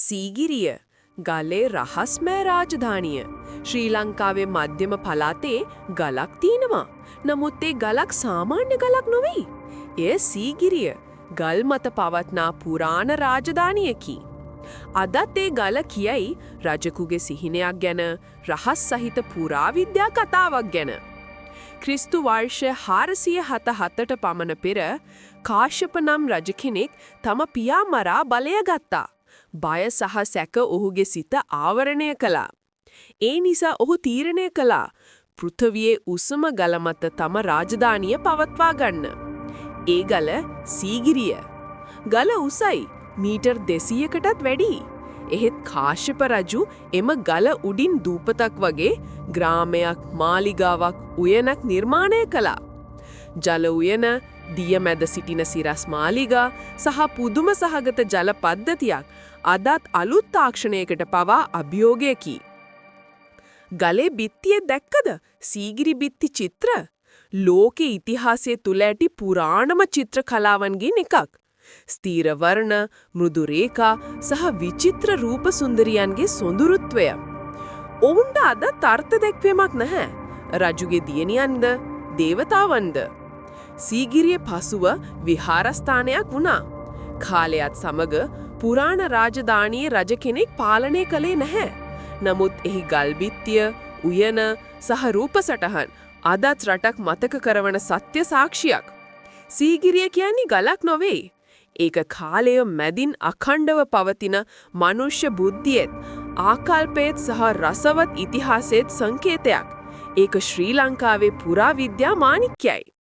සීගිරිය ගලේ රහස්මෑ රාජධානිය. ශ්‍රී ලංකාවේ මධ්‍යම පළාතේ ගලක් තියෙනවා. නමුත් ඒ ගලක් සාමාන්‍ය ගලක් නොවේ. එය සීගිරිය ගල් මත පවත්නා පුරාණ රාජධානියකි. අදත් ඒ ගල කියයි රජකුගේ සිහිනයක් ගැන, රහස් සහිත පුරාවිද්‍යා කතාවක් ගැන. ක්‍රිස්තු වර්ෂ 407ට පමණ පෙර කාශ්‍යප නම් රජ කෙනෙක් තම පියා මරා බලය ගත්තා. බය සහ සැක ඔහුගේ සිත ආවරණය කළා. ඒ නිසා ඔහු තීරණය කළා පෘථිවියේ උසම ගල මත තම රාජධානිය පවත්වා ගන්න. ඒ ගල සීගිරිය. ගල උසයි මීටර් 200කටත් වැඩි. එහෙත් කාශ්‍යප රජු එම ගල උඩින් දූපතක් වගේ ග්‍රාමයක්, මාලිගාවක්, උයනක් නිර්මාණය කළා. ජල උයන, දිය මැද සිටින සිරස් මාලිගා සහ පුදුම සහගත ජල පද්ධතියක් අදත් අලුත් තාක්ෂණයකට පවා අභියෝගයකි. ගලේ බිත්තියේ දැක්කද සීගිරි බිත්ති චිත්‍ර? ලෝකේ ඉතිහාසයේ තුල ඇති පුරාණම චිත්‍ර කලාවන්ගෙන් එකක්. ස්ථීර වර්ණ, මෘදු රේඛා සහ විචිත්‍ර රූප සුන්දරියන්ගේ සොඳුරුත්වය. ඔවුන්ට අද තර්ක දැක්වීමක් නැහැ. රජුගේ දියණියන්ද, දේවතාවන්ද. සීගිරිය පසුව විහාරස්ථානයක් වුණා. කාලයත් සමග පුරාණ රාජධානියේ රජ කෙනෙක් පාලනය කළේ නැහැ. නමුත් එහි ගල්බිත්තිය, උයන සහ රූප සටහන් අදත් රටක් මතක කරවන සත්‍ය සාක්ෂියක්. සීගිරිය කියන්නේ ගලක් නොවේ. ඒක කාලය මැදින් අඛණ්ඩව පවතින මනුෂ්‍ය බුද්ධියෙත්, ආකල්පයේත් සහ රසවත් ඉතිහාසයේත් සංකේතයක්. ඒක ශ්‍රී ලංකාවේ පුරාවිද්‍යා මාණික්කයයි.